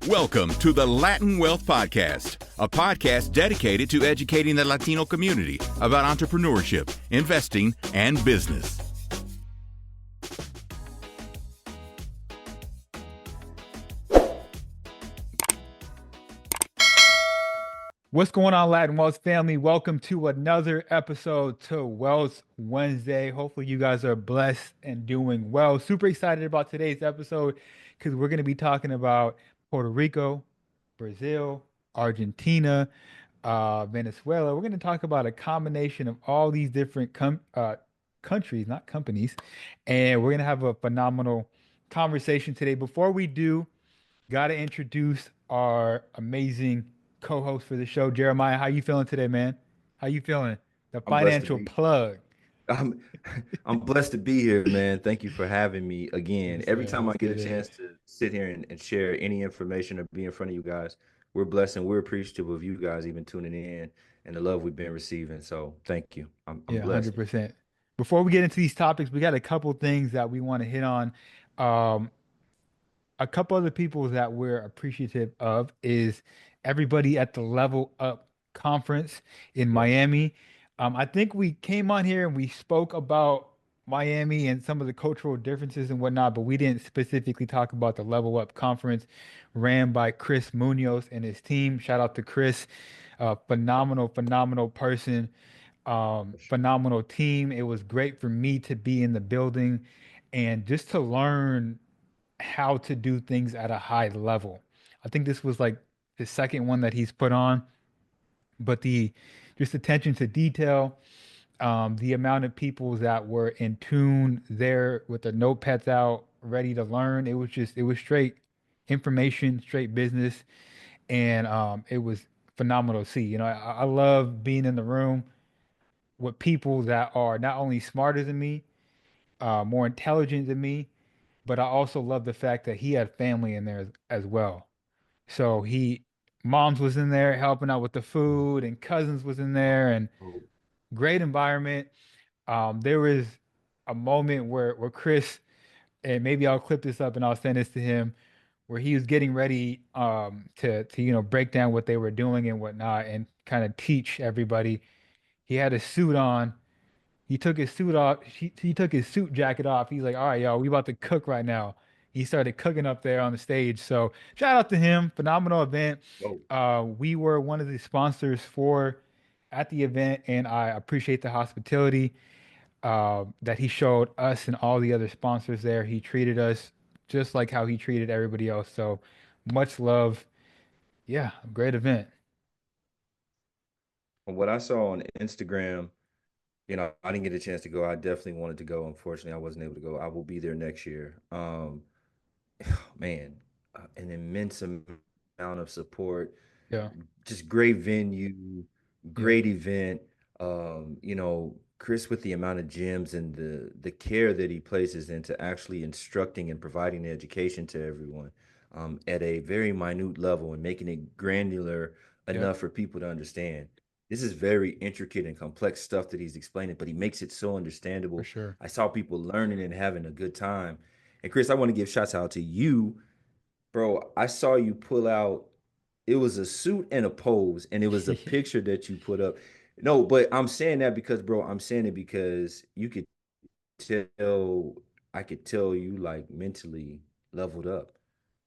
Welcome to the Latin Wealth Podcast, a podcast dedicated to educating the Latino community about entrepreneurship, investing, and business. What's going on, Latin Wealth family? Welcome to another episode to Wealth Wednesday. Hopefully, you guys are blessed and doing well. Super excited about today's episode because we're going to be talking about Puerto Rico, Brazil, Argentina, Venezuela. We're going to talk about a combination of all these different countries, not companies, and we're going to have a phenomenal conversation today. Before we do, got to introduce our amazing co-host for the show, Jeremiah. How you feeling today, man? How you feeling? The I'm blessed to financial be plug. I'm I'm blessed to be here, man. Thank you for having me again. Yes, Every sir. time I Let's get a get it. chance to sit here and share any information or be in front of you guys, we're blessed and we're appreciative of you guys even tuning in and the love we've been receiving. So thank you. I'm Yeah, blessed. 100%. Before we get into these topics, we got a couple things that we want to hit on. Um, a couple other people that we're appreciative of is everybody at the Level Up conference in Yes. Miami. I think we came on here and we spoke about Miami and some of the cultural differences and whatnot, but we didn't specifically talk about the Level Up conference ran by Chris Munoz and his team. Shout out to Chris, phenomenal person, For sure. phenomenal team. It was great for me to be in the building and just to learn how to do things at a high level. I think this was like the second one that he's put on, but the just attention to detail, the amount of people that were in tune there with the notepads out, ready to learn. It was straight information, straight business, and it was phenomenal to see. I love being in the room with people that are not only smarter than me, more intelligent than me, but I also love the fact that he had family in there as well. So moms was in there helping out with the food, and cousins was in there, and Oh, great environment. There was a moment where Chris, and maybe I'll clip this up and I'll send this to him, where he was getting ready to break down what they were doing and whatnot, and kind of teach everybody. He had a suit on. He took his suit off. He took his suit jacket off. He's like, "All right, y'all, we about to cook right now." He started cooking up there on the stage. So shout out to him. Phenomenal event. oh. We were one of the sponsors for at the event, and I appreciate the hospitality that he showed us and all the other sponsors there. He treated us just like how he treated everybody else. So much love. Yeah, great event. From what I saw on Instagram, I didn't get a chance to go. I definitely wanted to go. Unfortunately, I wasn't able to go. I will be there next year. Man, an immense amount of support, Yeah, just great venue, yeah, great event. Chris with the amount of gyms and the care that he places into actually instructing and providing the education to everyone at a very minute level and making it granular yeah, enough for people to understand. This is very intricate and complex stuff that he's explaining, but he makes it so for understandable. sure. I saw people learning and having a good time. And Chris, I want to give shots out to you. Bro, I saw you pull out, it was a suit and a pose, and it was a picture that you put up. No, but I'm saying that because, bro, I'm saying it because you could tell, I could tell you like mentally leveled up.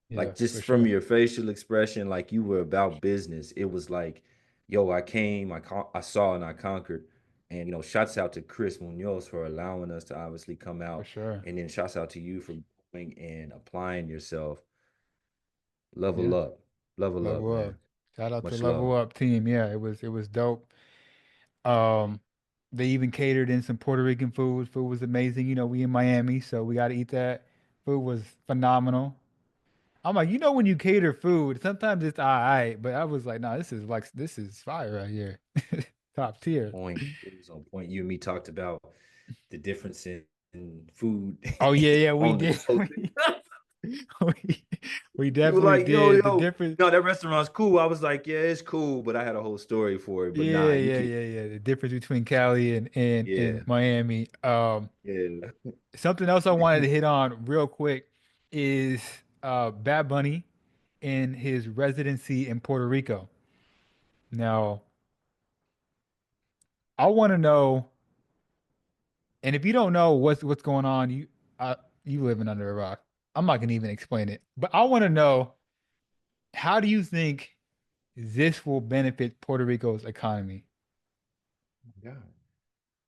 Yeah, Like for just from sure. your facial expression, like you were about business. It was like, yo, I came, I saw, and I conquered. And shouts out to Chris Munoz for allowing us to obviously come For out, sure. and then shouts out to you for going and applying yourself. Yeah. Level up, Level up. man. Shout out to Much Level love. Up team. Yeah, it was dope. Um, they even catered in some Puerto Rican food. Food was amazing. We in Miami, so we got to eat that. Food was phenomenal. I'm like, when you cater food, sometimes it's all right, but I was like, nah, this is fire right here. Top tier. Point. It was on point. You and me talked about the difference in food Oh yeah, yeah, we on the did. coast. We, we You were definitely like, yo, did. The yo, difference. no, that restaurant's cool. I was like, yeah, it's cool, but I had a whole story for it. But nah, Yeah, you yeah, could, yeah, yeah. The difference between Cali and yeah, Miami. yeah. Something else I wanted to hit on real quick is Bad Bunny in his residency in Puerto Rico. Now, I want to know, and if you don't know what's going on, you living under a rock. I'm not gonna even explain it, but I want to know, how do you think this will benefit Puerto Rico's economy? Yeah.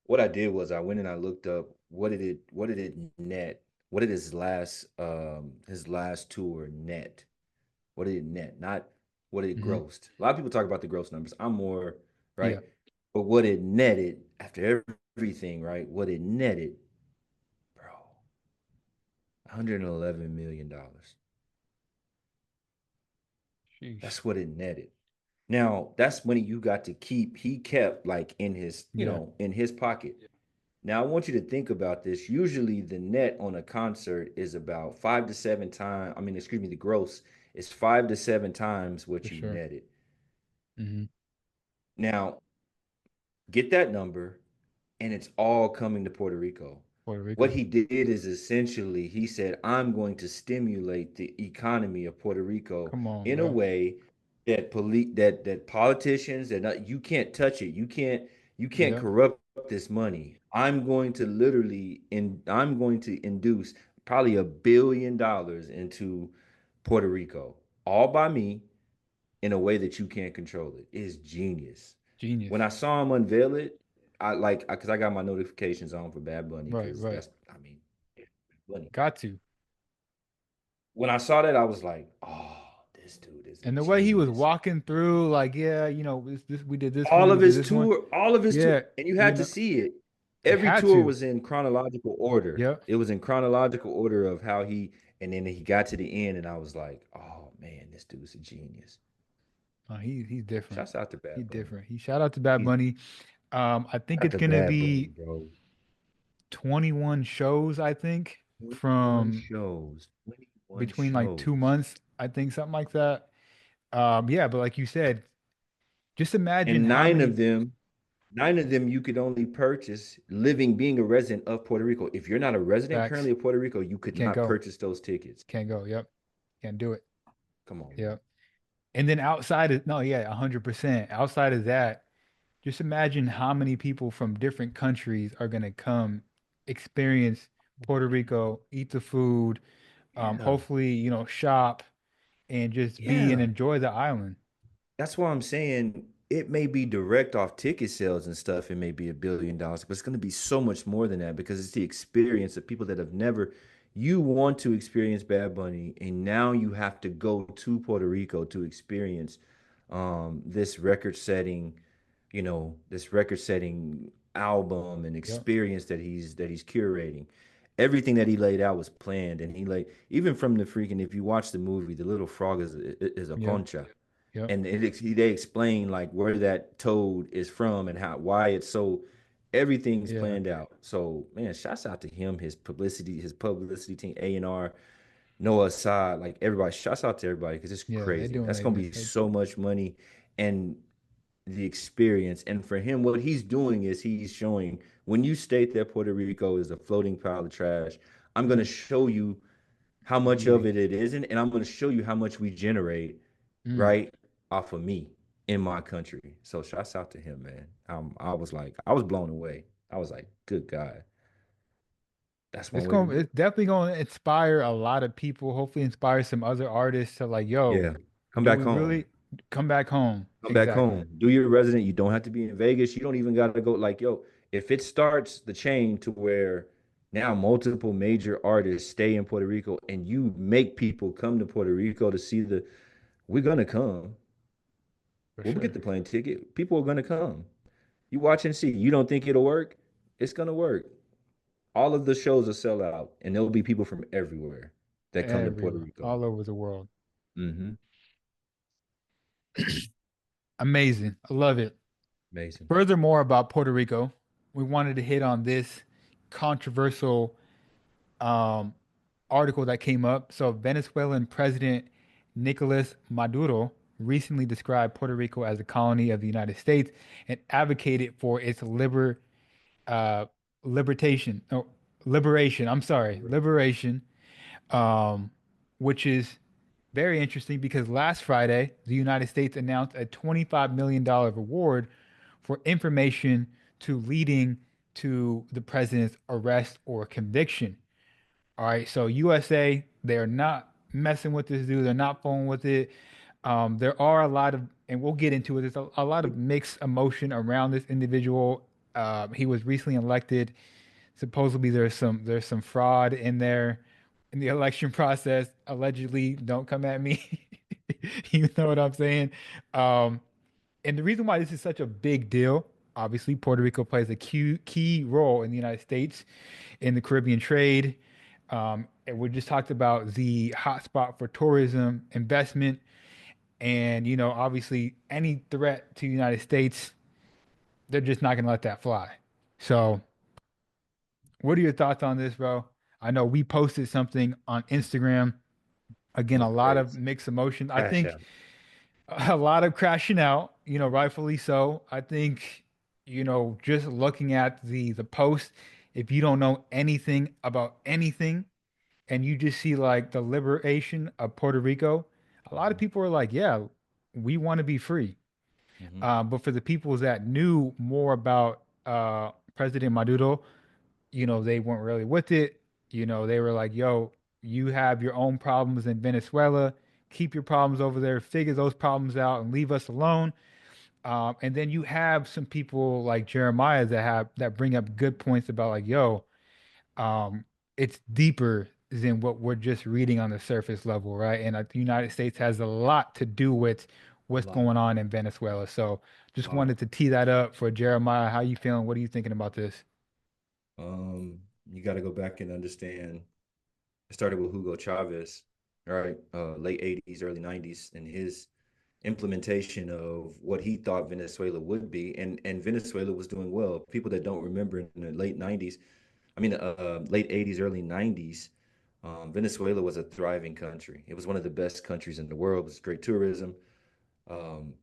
What I did was I went and I looked up what did it net? What did his last tour net? What did it net? Not what did it Hmm. grossed. A lot of people talk about the gross numbers. I'm more Yeah, right, but what it netted after everything, right? What it netted, bro, $111 million. sheesh. That's what it netted. Now that's money you got to keep. He kept like in his, Yeah, in his pocket. Now I want you to think about this. Usually the net on a concert is about 5 to 7 times. I mean, excuse me, the gross is 5 to 7 times for what you sure. netted. Hmm. Now get that number, and it's all coming to Puerto Rico. Puerto What Rico. he did is essentially he said, I'm going to stimulate the economy of Puerto Rico Come on, in a bro. way that politicians that you can't touch it. You can't Yep. corrupt this money. I'm going to induce probably $1 billion into Puerto Rico, all by me, in a way that you can't control it. It's genius. Genius. When I saw him unveil it, I like because I got my notifications on for Bad Bunny Right, because right. that's, I mean, Bunny. Got to. When I saw that, I was like, oh, this dude is a And the way he was genius. walking through, like, yeah, this we did this one, All we of did his this one. tour, all of his tour, Yeah, and you you had to know, see it. you Every had tour to. was in chronological order. Yep. It was in chronological order of how and then he got to the end, and I was like, oh man, this dude's a genius. He's different. Shouts out to He's Bad Bunny. different. He shout out to Bad He's Bunny. I think out it's to gonna Bad Bunny, be bro. 21 shows, I think, 21 from shows. 21 between like two shows. months, I think, something like that. Yeah, but like you said, just imagine And how nine many of them, nine of them you could only purchase being a resident of Puerto Rico. If you're not a resident facts currently of Puerto Rico, you could can't not go. purchase those tickets. Can't go. Yep. Can't do it. Come on, man. Yep. And then outside of, no, yeah, 100%. Outside of that, just imagine how many people from different countries are going to come experience Puerto Rico, eat the food, Yeah. hopefully, shop and just be and Yeah. enjoy the island. That's why I'm saying it may be direct off ticket sales and stuff. It may be $1 billion, but it's going to be so much more than that because it's the experience of people that have never. You want to experience Bad Bunny, and now you have to go to Puerto Rico to experience this record-setting album and Yep. experience that he's curating. Everything that he laid out was planned, and he laid even from the freaking. If you watch the movie, the little frog is a Yeah. concha, Yep. and they explain like where that toad is from and why it's so. Everything's Yeah. planned out. So man, shouts out to him, his publicity team, A&R, Noah Assad, like everybody. Shouts out to everybody because it's Yeah. They're crazy. doing That's gonna be so much money, and the experience. And for him, what he's doing is he's showing when you state that Puerto Rico is a floating pile of trash. I'm gonna mm, show you how much of beauty. it isn't, and I'm gonna show you how much we generate Mm. right off of me in my country. So shouts out to him, man. I was blown away. I was like, good God, that's one way to do It's definitely going to inspire a lot of people, hopefully inspire some other artists to like, it. yo, Yeah, come do back we home. really come back home? Come back Exactly. home. Do your resident. You don't have to be in Vegas. You don't even got to go. Like, yo, if it starts the chain to where now multiple major artists stay in Puerto Rico and you make people come to Puerto Rico to see we're gonna come. For We'll get sure. the plane ticket. People are gonna come. You watch and see. You don't think it'll work? It's gonna work. All of the shows will sell out, and there'll be people from everywhere that come to Puerto Everywhere, Rico. all over the world. Hmm. Amazing. I love it. Amazing. Furthermore, about Puerto Rico, we wanted to hit on this controversial um, article that came up. So, Venezuelan President Nicolas Maduro recently described Puerto Rico as a colony of the United States and advocated for its uh, libertation, liberation. I'm sorry, liberation, um, which is very interesting because last Friday, the United States announced a $25 million reward for information to leading to the president's arrest or conviction. All right, so USA, they're not messing with this dude. They're not fooling with it. There are a lot of, and we'll get into it. There's a lot of mixed emotion around this individual. He was recently elected. Supposedly, there's some fraud in there in the election process. Allegedly, don't come at me. You know what I'm saying? Um, and the reason why this is such a big deal, obviously, Puerto Rico plays a key role in the United States in the Caribbean trade. And we just talked about the hotspot for tourism investment, and obviously, any threat to the United States, they're just not gonna let that fly. So, what are your thoughts on this, bro? I know we posted something on Instagram. Again, a Went lot of crazy. mixed emotions. I Crash think out. a lot of crashing out, rightfully so. I think, just looking at the post, if you don't know anything about anything and you just see like the liberation of Puerto Rico, a lot of Mhm, people are like, yeah, we want to be free. mhm, But for the people that knew more about President Maduro, they weren't really with it. They were like, yo, you have your own problems in Venezuela. Keep your problems over there, figure those problems out, and leave us alone. And then you have some people like Jeremiah that bring up good points about like, yo, um, it's deeper than what we're just reading on the surface level, right? And the United States has a lot to do with a what's lot, going on in Venezuela. So a just lot. wanted to tee that up for Jeremiah. How you feeling? What are you thinking about this? You got to go back and understand. It started with Hugo Chavez, right? Late 80s, early 90s, and his implementation of what he thought Venezuela would be. And Venezuela was doing well. People that don't remember in the late 90s, I mean, late 80s, early 90s, Venezuela was a thriving country. It was one of the best countries in the world. It was great tourism, um,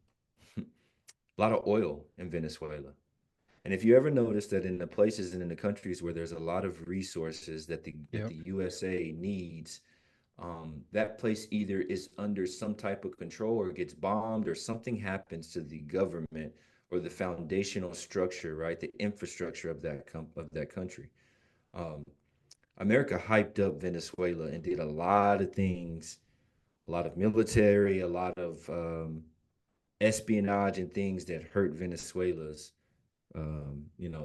a lot of oil in Venezuela. And if you ever notice that in the places and in the countries where there's a lot of resources that Yep. the USA needs, that place either is under some type of control or gets bombed or something happens to the government or the foundational structure, right? The infrastructure of of that country. Um, America hyped up Venezuela and did a lot of things, a lot of military, a lot of espionage and things that hurt Venezuela's,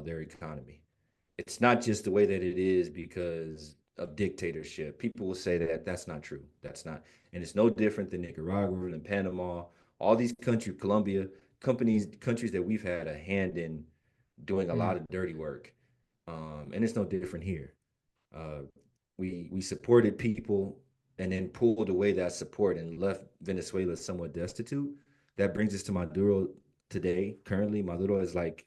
their economy. It's not just the way that it is because of dictatorship. People will say that that's not true. That's not, and it's no different than Nicaragua and Panama. All these countries, Colombia, countries that we've had a hand in doing a Mm, lot of dirty work, and it's no different here. Uh, we supported people and then pulled away that support and left Venezuela somewhat destitute. That brings us to Maduro today. Currently, Maduro is like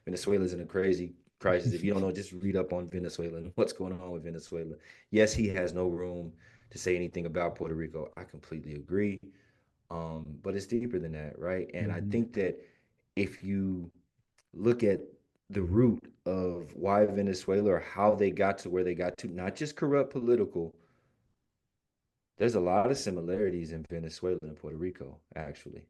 Venezuela's in a crazy crisis. If you don't know, just read up on Venezuela and what's going on with Venezuela. Yes, he has no room to say anything about Puerto Rico. I completely agree. But it's deeper than that, right? And I mhm. think that if you look at the root of why Venezuela or how they got to where they got to, not just corrupt political, there's a lot of similarities in Venezuela and Puerto Rico, actually.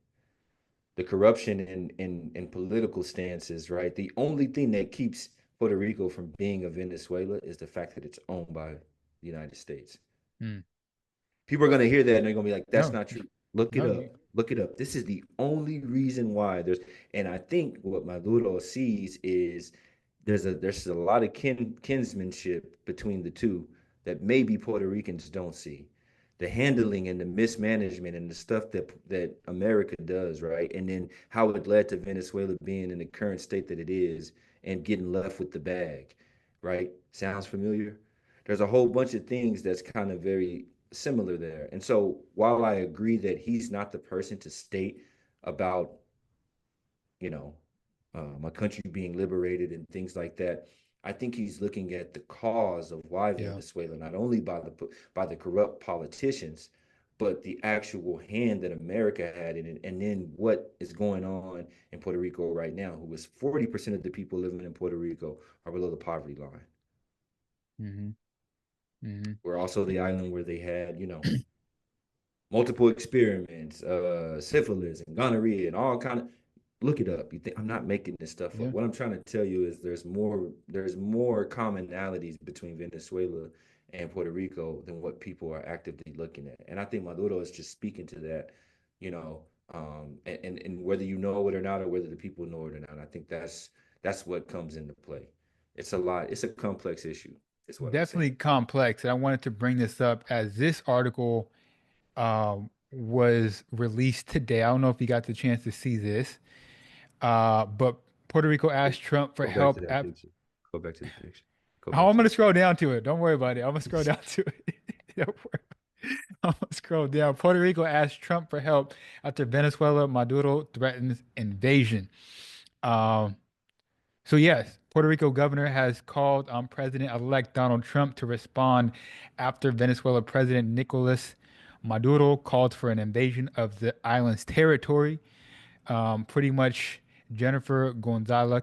The corruption in political stances, right? The only thing that keeps Puerto Rico from being a Venezuela is the fact that it's owned by the United States. Mm. People are going to hear that and they're going to be like, that's No, not true. Look it no, up. Look it up. This is the only reason why and I think what Maduro sees is there's a lot of kinsmanship between the two that maybe Puerto Ricans don't see. The handling and the mismanagement and the stuff that America does, right? And then how it led to Venezuela being in the current state that it is and getting left with the bag, right? Sounds familiar? There's a whole bunch of things that's kind of very similar there. And so while I agree that he's not the person to state about, you know, my country being liberated and things like that, I think he's looking at the cause of why yeah. Venezuela, not only by the corrupt politicians, but the actual hand that America had in it, and then what is going on in Puerto Rico right now, who is 40% of the people living in Puerto Rico are below the poverty line. Hmm. Hmm. We're also the island where they had, multiple experiments, syphilis and gonorrhea and all kind of. Look it up. You think I'm not making this stuff up? Yeah, What I'm trying to tell you is there's more commonalities between Venezuela and Puerto Rico than what people are actively looking at. And I think Maduro is just speaking to that, you know, and whether you know it or not, or whether the people know it or not, I think that's what comes into play. It's a lot. It's a complex issue, is what I'm saying. definitely complex. And I wanted to bring this up as this article was released today. I don't know if you got the chance to see this, but Puerto Rico Go, asked Trump for go back to help. that picture. Go back to the picture. Go Oh, back I'm to gonna the. scroll down to it. Don't worry about it. I'm gonna scroll down to it. Don't worry. I'm gonna scroll down. Puerto Rico asked Trump for help after Venezuela Maduro threatens invasion. Um, so yes, Puerto Rico governor has called on President-elect Donald Trump to respond after Venezuela President Nicolas Maduro called for an invasion of the island's territory. Pretty much Jennifer Gonzalez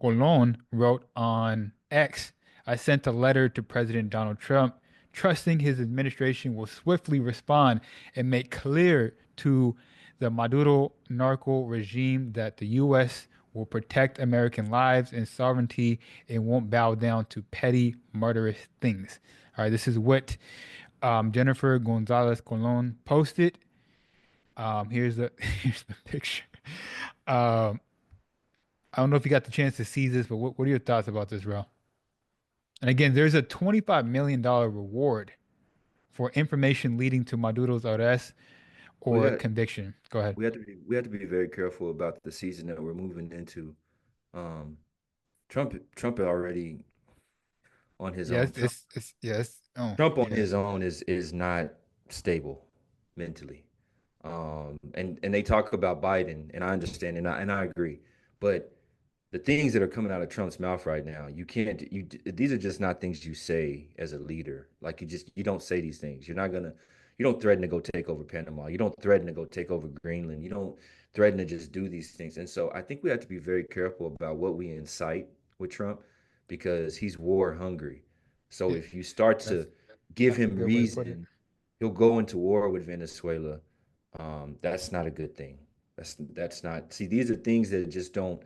Colon wrote on X, I sent a letter to President Donald Trump, trusting his administration will swiftly respond and make clear to the Maduro narco regime that the U.S. will protect American lives and sovereignty and won't bow down to petty, murderous things. All right, this is what Jennifer Gonzalez Colon posted. Here's the here's the picture. Um, I don't know if you got the chance to see this, but what are your thoughts about this, bro? And again, there's a $25 million reward for information leading to Maduro's arrest We or got conviction. Go ahead. we have to be very careful about the season that we're moving into. Um, Trump already on his Yes, own. Trump yes. Oh, Trump on yeah. his own is not stable mentally. And they talk about Biden, and I understand, and I agree, but the things that are coming out of Trump's mouth right now, you can't you these are just not things you say as a leader. Like you don't say these things. You don't threaten to go take over Panama. You don't threaten to go take over Greenland. You don't threaten to just do these things. And so I think we have to be very careful about what we incite with Trump because he's war hungry. So if you start That's to give that's a him good way to put it. reason, he'll go into war with Venezuela. That's not a good thing. That's not. See, these are things that just don't.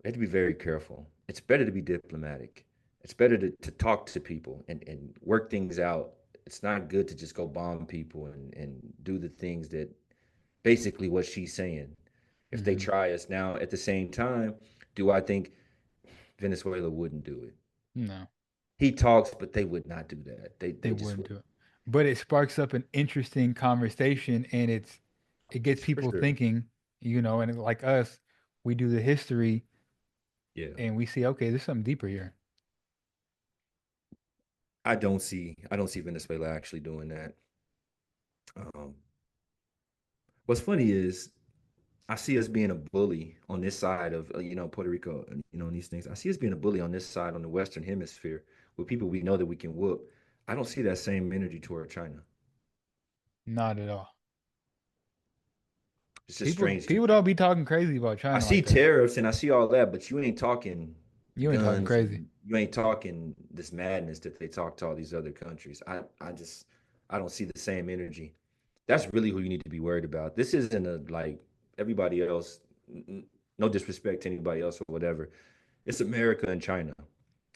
We have to be very careful. It's better to be diplomatic. It's better to talk to people and work things out. It's not good to just go bomb people and do the things that basically what she's saying. If they Hmm. try us now, at the same time, do I think Venezuela wouldn't do it? No, He talks, but they would not do that. They they they just wouldn't would. do it. But it sparks up an interesting conversation, and it gets For people sure. thinking, and like us, we do the history Yeah. and we see, okay, there's something deeper here. I don't see Venezuela actually doing that. Um, what's funny is I see us being a bully on this side of Puerto Rico and and these things. I see us being a bully on this side on the Western Hemisphere with people we know that we can whoop. I don't see that same energy toward China. Not at all. It's just People strange to people me. don't be talking crazy about I China see like that. tariffs and I see all that, but you ain't talking You ain't talking guns crazy. and you ain't talking this madness that they talk to all these other countries. I don't see the same energy. That's really who you need to be worried about. This isn't a like everybody else. No disrespect to anybody else or whatever. It's America and China.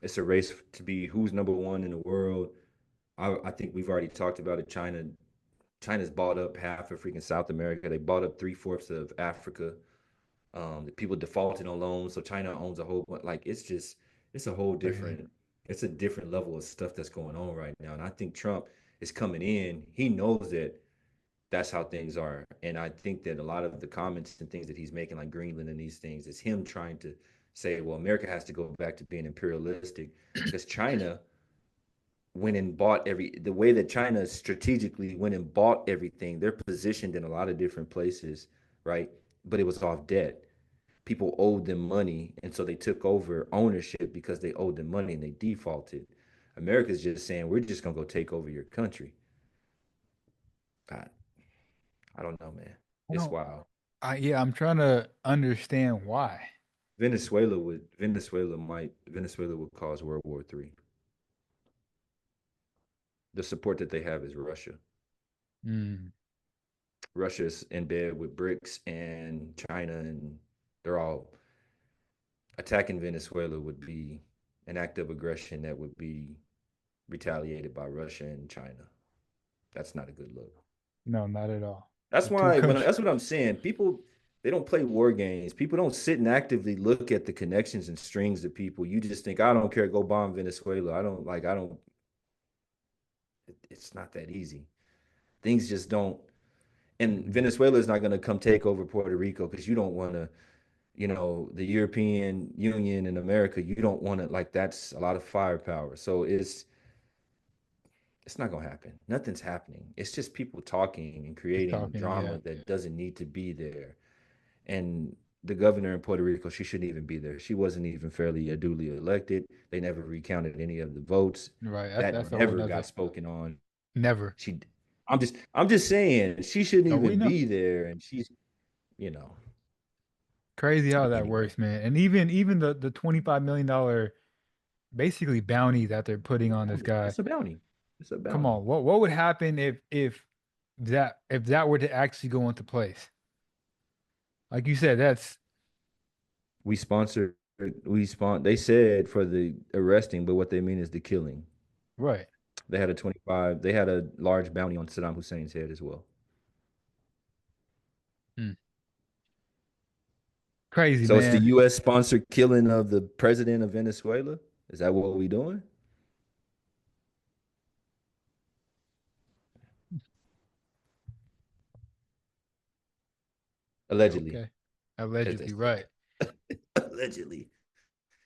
It's a race to be who's number one in the world. I think we've already talked about it. China's bought up half of freaking South America. They bought up three-fourths of Africa. The people defaulted on loans, so China owns a whole bunch. Like it's a whole Crazy. different, it's a different level of stuff that's going on right now. And I think Trump is coming in. He knows that that's how things are, and I think that a lot of the comments and things that he's making, like Greenland and these things, is him trying to say, well, America has to go back to being imperialistic because China went and bought the way that China strategically went and bought everything. They're positioned in a lot of different places, right? But it was off debt. People owed them money, and so they took over ownership because they owed them money and they defaulted. America's just saying we're just gonna go take over your country. I, I don't know, man. I It's don't. wild. Yeah, I'm trying to understand why. Venezuela would cause World War III. The support that they have is Russia. Mm, Russia's in bed with BRICS and China, and they're all attacking Venezuela would be an act of aggression that would be retaliated by Russia and China. That's not a good look. no, not at all. That's The two why countries. that's what I'm saying. People they don't play war games. People don't sit and actively look at the connections and strings of people. You just think I don't care, go bomb Venezuela. I don't it's not that easy. Things just don't and Venezuela is not going to come take over Puerto Rico because you don't want to, the European Union and America, you don't want to like that's a lot of firepower. So it's not going to happen. Nothing's happening. It's just people talking and Just creating talking, yeah. drama that doesn't need to be there. And the governor in Puerto Rico, she shouldn't even be there. She wasn't even fairly or duly elected. They never recounted any of the votes. Right. That's That a whole never nother. got spoken on. Never. She I'm just saying she shouldn't No, we even know. be there. And she's, you know, Crazy how that anyway. works, man. And even the $25 million basically bounty that they're It's a putting on this bounty. guy. It's a bounty. It's a Come bounty. on, what would happen if that were to actually go into place? Like you said, that's We sponsored they said for the arresting, but what they mean is the killing. right. They had a large bounty on Saddam Hussein's head as well. Mm. Crazy, So it's the man. US sponsored killing of the president of Venezuela? Is that what we doing? Allegedly, Okay. as they Allegedly, say. right. Allegedly.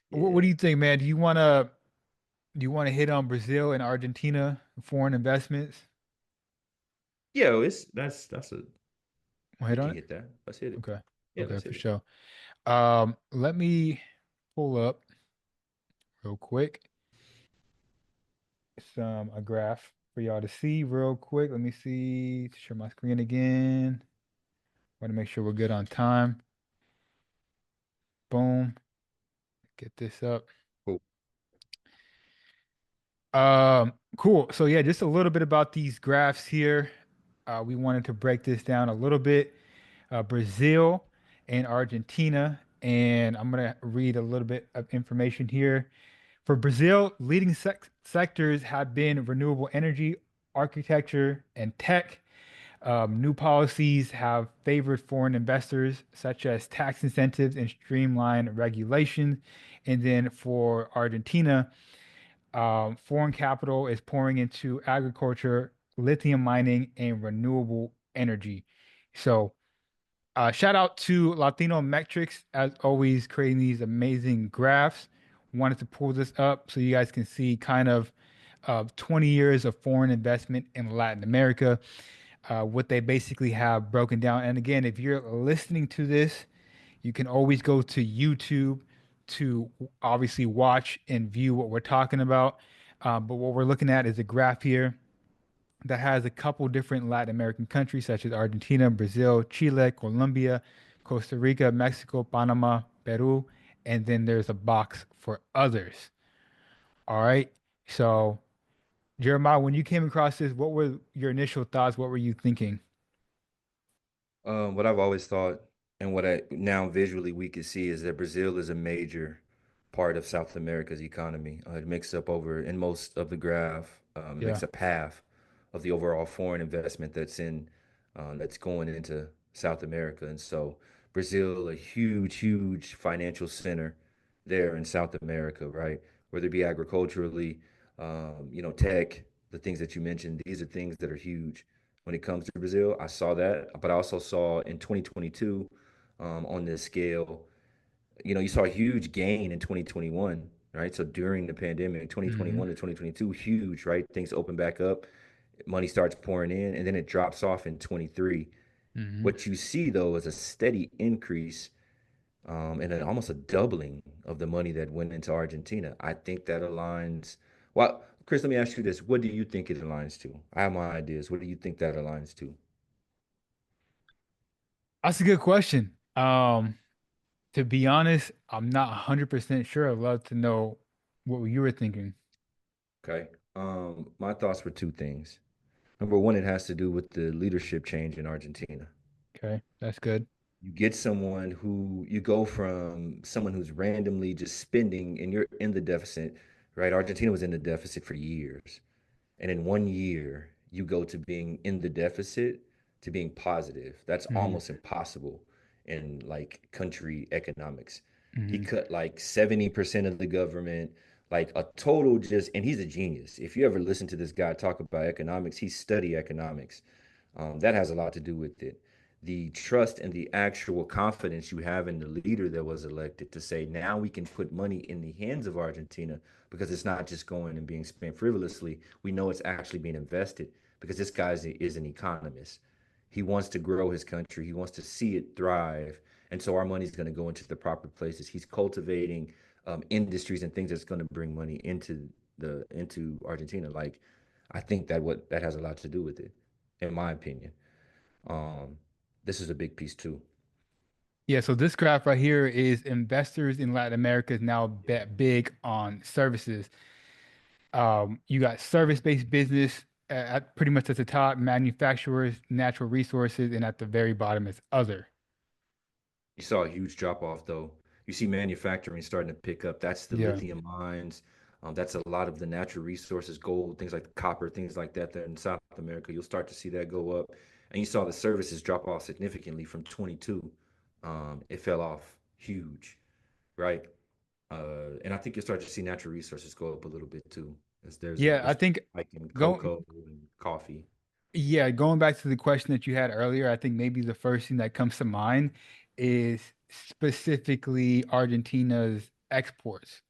What Yeah. do you think, man? Do you want to hit on Brazil and Argentina foreign investments? Yeah, it's that's a Want to we hit on can it? hit that. Let's hit it. Okay. Yeah, Okay, let's for hit it. sure. Let me pull up real quick some a graph for y'all to see real quick. Let me see. Share my screen again. Want to make sure we're good on time. Boom. Get this up. Cool. Cool. So yeah, just a little bit about these graphs here. We wanted to break this down a little bit. Brazil and Argentina, and I'm gonna read a little bit of information here. For Brazil, leading sectors have been renewable energy, architecture, and tech. New policies have favored foreign investors, such as tax incentives and streamlined regulation. And then for Argentina, foreign capital is pouring into agriculture, lithium mining, and renewable energy. So, shout out to Latino Metrics, as always, creating these amazing graphs. Wanted to pull this up so you guys can see kind of 20 years of foreign investment in Latin America, what they basically have broken down. And again, if you're listening to this, you can always go to YouTube to obviously watch and view what we're talking about. But what we're looking at is a graph here that has a couple different Latin American countries such as Argentina, Brazil, Chile, Colombia, Costa Rica, Mexico, Panama, Peru, and then there's a box for others. All right. So, Jeremiah, when you came across this, what were your initial thoughts? What were you thinking? What I've always thought, and what I now visually we can see, is that Brazil is a major part of South America's economy. It makes up over in most of the graph, it Yeah. makes up half of the overall foreign investment that's going into South America. And so Brazil, a huge, huge financial center there in South America, right? Whether it be agriculturally, tech, the things that you mentioned, these are things that are huge when it comes to Brazil. I saw that, but I also saw in 2022 on this scale, you saw a huge gain in 2021, right? So during the pandemic, Hmm. 2021 to 2022, huge, right? Things open back up, money starts pouring in, and then it drops off in 23. Hmm. What you see though is a steady increase and almost a doubling of the money that went into Argentina. I think that aligns. Well, Chris, let me ask you this. What do you think it aligns to? I have my ideas. What do you think that aligns to? That's a good question. To be honest, I'm not 100% sure. I'd love to know what you were thinking. Okay. My thoughts were two things. Number one, it has to do with the leadership change in Argentina. Okay, that's good. You get someone who you go from someone who's randomly just spending and you're in the deficit, right? Argentina was in the deficit for years. And in 1 year, you go to being in the deficit to being positive. That's Hmm. almost impossible in like country economics. He Hmm. cut like 70% of the government, like a total just, and he's a genius. If you ever listen to this guy talk about economics, he study economics. That has a lot to do with it. The trust and the actual confidence you have in the leader that was elected to say, now we can put money in the hands of Argentina because it's not just going and being spent frivolously. We know it's actually being invested because this guy is an economist. He wants to grow his country, he wants to see it thrive. And so our money is going to go into the proper places. He's cultivating industries and things that's going to bring money into Argentina. Like, I think that has a lot to do with it, in my opinion. Um, this is a big piece too. Yeah, so this graph right here is investors in Latin America is now Yeah. bet big on services. You got service-based business at pretty much at the top, manufacturers, natural resources, and at the very bottom is other. You saw a huge drop off though. You see manufacturing starting to pick up. That's the Yeah. lithium mines. That's a lot of the natural resources, gold, things like copper, things like that. That in South America, you'll start to see that go up. And you saw the services drop off significantly from 22. It fell off huge, right? And I think you'll start to see natural resources go up a little bit too, as there's Yeah, a I think spike in go cocoa and coffee. yeah, going back to the question that you had earlier, I think maybe the first thing that comes to mind is specifically Argentina's exports.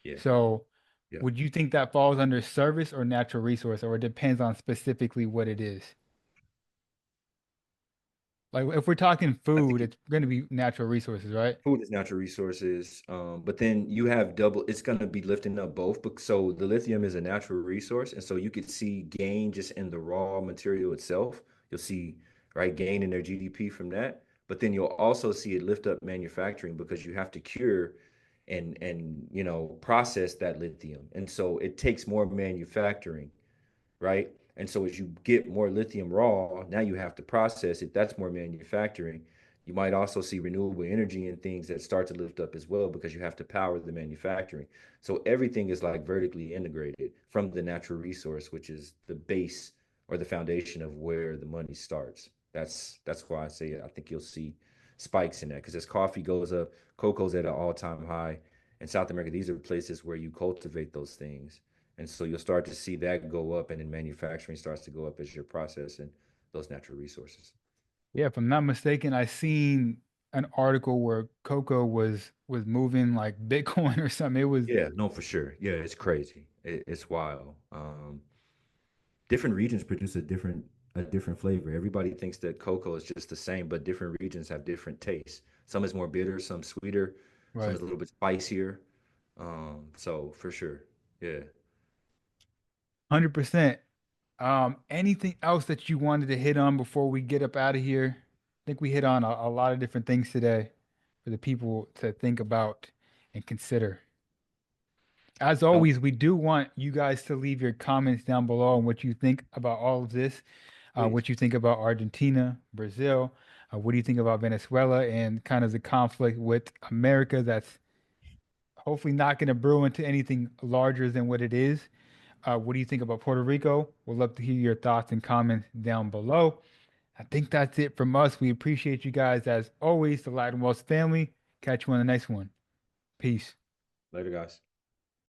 Yeah, So, yeah. would you think that falls under service or natural resource, or it depends on specifically what it is? Like if we're talking I food, think it's going to be natural resources, right? food is natural resources, but then you have double. It's going to be lifting up both. But so the lithium is a natural resource, and so you could see gain just in the raw material itself. You'll see right gain in their GDP from that. But then you'll also see it lift up manufacturing because you have to cure and process that lithium, and so it takes more manufacturing, right? And so as you get more lithium raw, now you have to process it. That's more manufacturing. You might also see renewable energy and things that start to lift up as well because you have to power the manufacturing. So everything is like vertically integrated from the natural resource, which is the base or the foundation of where the money starts. That's why I say I think you'll see spikes in that because as coffee goes up, cocoa's at an all-time high. In South America, these are places where you cultivate those things. And so you'll start to see that go up, and then manufacturing starts to go up as you're processing those natural resources. Yeah, if I'm not mistaken, I seen an article where cocoa was moving like Bitcoin or something. It was Yeah, no, for sure. Yeah, it's crazy. It's wild. Different regions produce a different flavor. Everybody thinks that cocoa is just the same, but different regions have different tastes. Some is more bitter, some sweeter, some right. is a little bit spicier. So for sure, yeah. 100%. Anything else that you wanted to hit on before we get up out of here? I think we hit on a lot of different things today for the people to think about and consider. As No, always, we do want you guys to leave your comments down below on what you think about all of this, please. what you think about Argentina, Brazil, what do you think about Venezuela, and kind of the conflict with America that's hopefully not going to brew into anything larger than what it is. What do you think about Puerto Rico? We'd love to hear your thoughts and comments down below. I think that's it from us. We appreciate you guys as always, the Latin Wells family. Catch you on the next one. Peace. Later, guys.